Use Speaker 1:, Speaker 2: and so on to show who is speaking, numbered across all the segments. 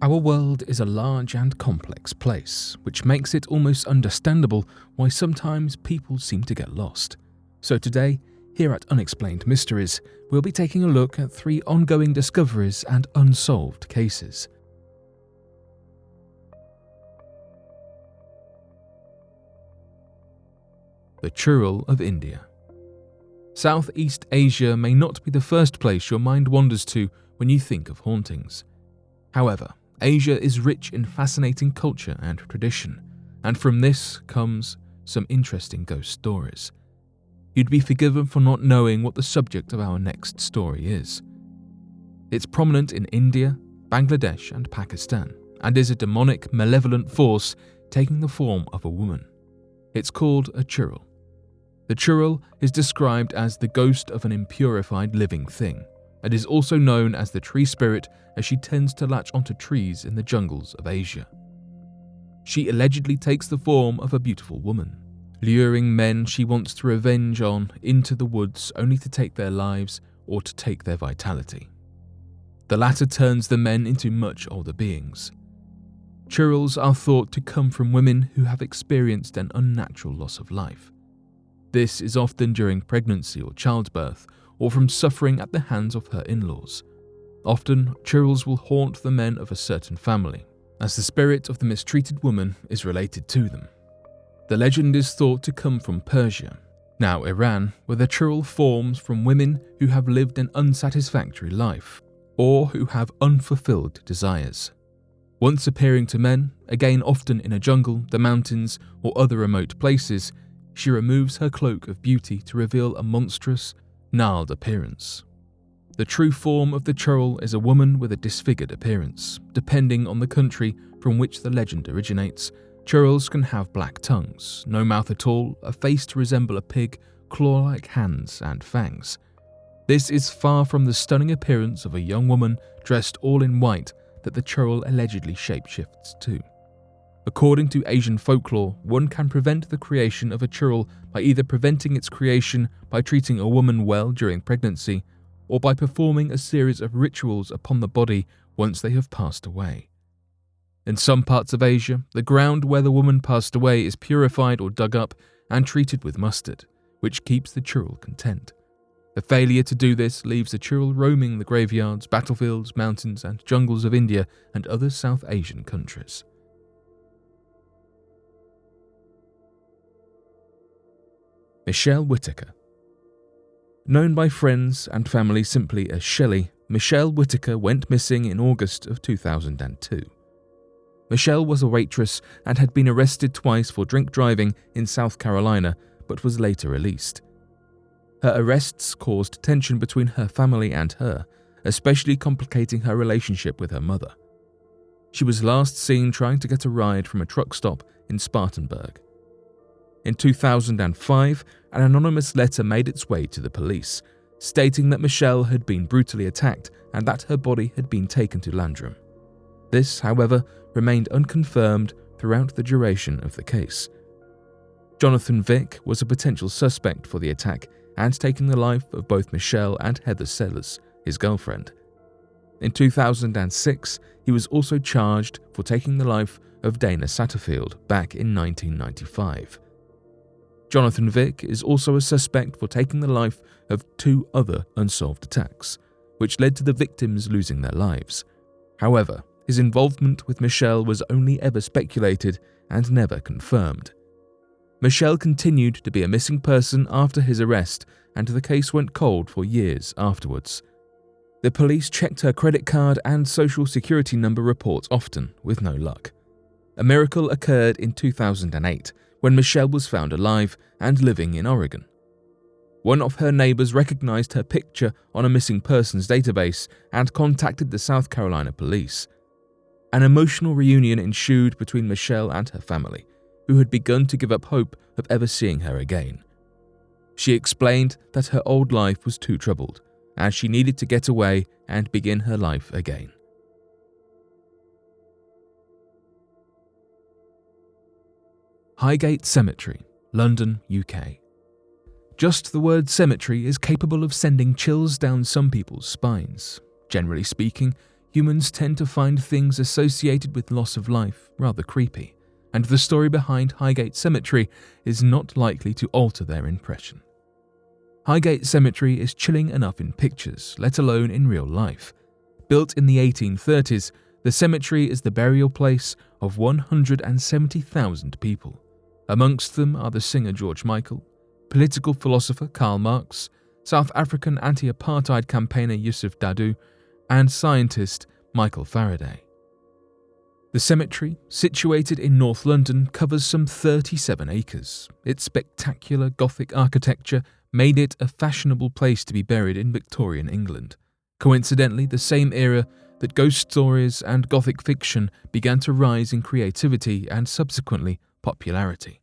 Speaker 1: Our world is a large and complex place, which makes it almost understandable why sometimes people seem to get lost. So today, here at Unexplained Mysteries, we'll be taking a look at 3 ongoing discoveries and unsolved cases. The Churro of India. Southeast Asia may not be the first place your mind wanders to when you think of hauntings. However, Asia is rich in fascinating culture and tradition, and from this comes some interesting ghost stories. You'd be forgiven for not knowing what the subject of our next story is. It's prominent in India, Bangladesh, and Pakistan, and is a demonic, malevolent force taking the form of a woman. It's called a churro. The churro is described as the ghost of an impurified living thing, and is also known as the tree spirit as she tends to latch onto trees in the jungles of Asia. She allegedly takes the form of a beautiful woman, luring men she wants to revenge on into the woods only to take their lives or to take their vitality. The latter turns the men into much older beings. Churros are thought to come from women who have experienced an unnatural loss of life. This is often during pregnancy or childbirth, or from suffering at the hands of her in-laws. Often, churros will haunt the men of a certain family, as the spirit of the mistreated woman is related to them. The legend is thought to come from Persia, now Iran, where the churro forms from women who have lived an unsatisfactory life, or who have unfulfilled desires. Once appearing to men, again often in a jungle, the mountains, or other remote places, she removes her cloak of beauty to reveal a monstrous, gnarled appearance. The true form of the churro is a woman with a disfigured appearance. Depending on the country from which the legend originates, churros can have black tongues, no mouth at all, a face to resemble a pig, claw-like hands, and fangs. This is far from the stunning appearance of a young woman dressed all in white that the churro allegedly shapeshifts to. According to Asian folklore, one can prevent the creation of a churro by either preventing its creation by treating a woman well during pregnancy, or by performing a series of rituals upon the body once they have passed away. In some parts of Asia, the ground where the woman passed away is purified or dug up and treated with mustard, which keeps the churro content. The failure to do this leaves the churro roaming the graveyards, battlefields, mountains, and jungles of India and other South Asian countries. Michelle Whitaker. Known by friends and family simply as Shelley, Michelle Whitaker went missing in August of 2002. Michelle was a waitress and had been arrested twice for drink driving in South Carolina, but was later released. Her arrests caused tension between her family and her, especially complicating her relationship with her mother. She was last seen trying to get a ride from a truck stop in Spartanburg. In 2005, an anonymous letter made its way to the police, stating that Michelle had been brutally attacked and that her body had been taken to Landrum. This, however, remained unconfirmed throughout the duration of the case. Jonathan Vick was a potential suspect for the attack and taking the life of both Michelle and Heather Sellers, his girlfriend. In 2006, he was also charged for taking the life of Dana Satterfield back in 1995. Jonathan Vick is also a suspect for taking the life of 2 other unsolved attacks, which led to the victims losing their lives. However, his involvement with Michelle was only ever speculated and never confirmed. Michelle continued to be a missing person after his arrest, and the case went cold for years afterwards. The police checked her credit card and social security number reports often, with no luck. A miracle occurred in 2008, when Michelle was found alive and living in Oregon. One of her neighbors recognized her picture on a missing persons database and contacted the South Carolina police. An emotional reunion ensued between Michelle and her family, who had begun to give up hope of ever seeing her again. She explained that her old life was too troubled, and she needed to get away and begin her life again. Highgate Cemetery, London, UK. Just the word cemetery is capable of sending chills down some people's spines. Generally speaking, humans tend to find things associated with loss of life rather creepy, and the story behind Highgate Cemetery is not likely to alter their impression. Highgate Cemetery is chilling enough in pictures, let alone in real life. Built in the 1830s, the cemetery is the burial place of 170,000 people. Amongst them are the singer George Michael, political philosopher Karl Marx, South African anti-apartheid campaigner Yusuf Dadoo, and scientist Michael Faraday. The cemetery, situated in North London, covers some 37 acres. Its spectacular Gothic architecture made it a fashionable place to be buried in Victorian England. Coincidentally, the same era that ghost stories and Gothic fiction began to rise in creativity and subsequently popularity.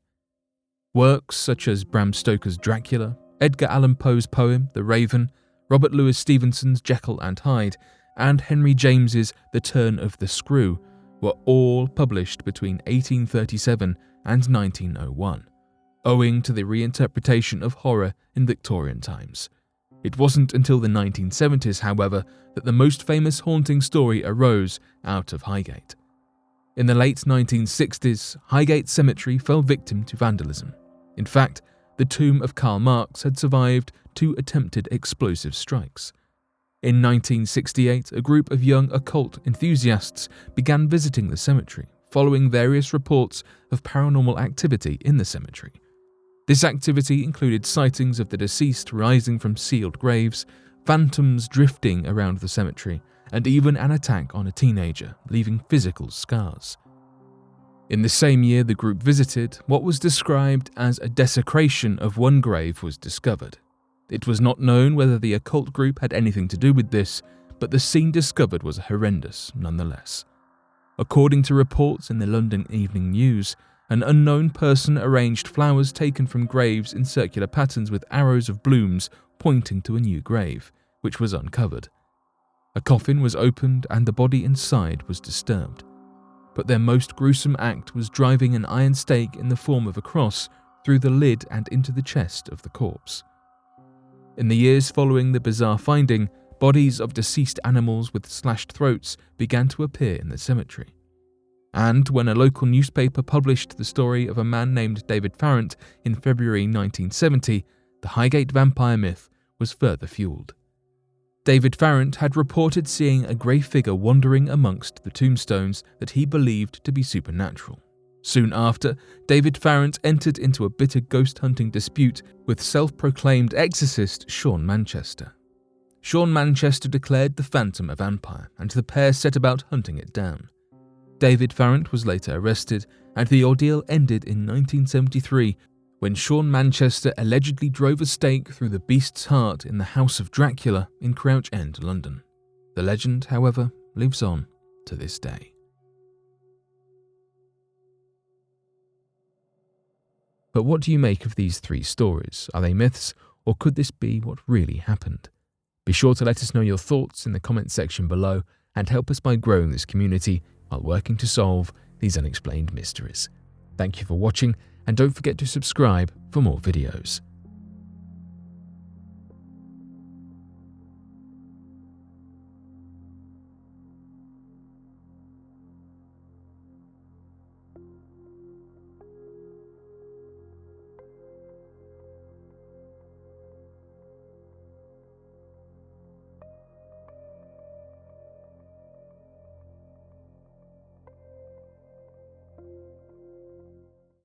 Speaker 1: Works such as Bram Stoker's Dracula, Edgar Allan Poe's poem The Raven, Robert Louis Stevenson's Jekyll and Hyde, and Henry James's The Turn of the Screw were all published between 1837 and 1901, owing to the reinterpretation of horror in Victorian times. It wasn't until the 1970s, however, that the most famous haunting story arose out of Highgate. In the late 1960s, Highgate Cemetery fell victim to vandalism. In fact, the tomb of Karl Marx had survived 2 attempted explosive strikes. In 1968, a group of young occult enthusiasts began visiting the cemetery, following various reports of paranormal activity in the cemetery. This activity included sightings of the deceased rising from sealed graves, phantoms drifting around the cemetery, and even an attack on a teenager, leaving physical scars. In the same year the group visited, what was described as a desecration of one grave was discovered. It was not known whether the occult group had anything to do with this, but the scene discovered was horrendous nonetheless. According to reports in the London Evening News, an unknown person arranged flowers taken from graves in circular patterns with arrows of blooms pointing to a new grave, which was uncovered. A coffin was opened and the body inside was disturbed. But their most gruesome act was driving an iron stake in the form of a cross through the lid and into the chest of the corpse. In the years following the bizarre finding, bodies of deceased animals with slashed throats began to appear in the cemetery. And when a local newspaper published the story of a man named David Farrant in February 1970, the Highgate vampire myth was further fueled. David Farrant had reported seeing a grey figure wandering amongst the tombstones that he believed to be supernatural. Soon after, David Farrant entered into a bitter ghost hunting dispute with self-proclaimed exorcist Sean Manchester. Sean Manchester declared the phantom a vampire, and the pair set about hunting it down. David Farrant was later arrested, and the ordeal ended in 1973 when Sean Manchester allegedly drove a stake through the beast's heart in the House of Dracula in Crouch End, London. The legend, however, lives on to this day. But what do you make of these 3 stories? Are they myths, or could this be what really happened? Be sure to let us know your thoughts in the comments section below and help us by growing this community while working to solve these unexplained mysteries. Thank you for watching, and don't forget to subscribe for more videos.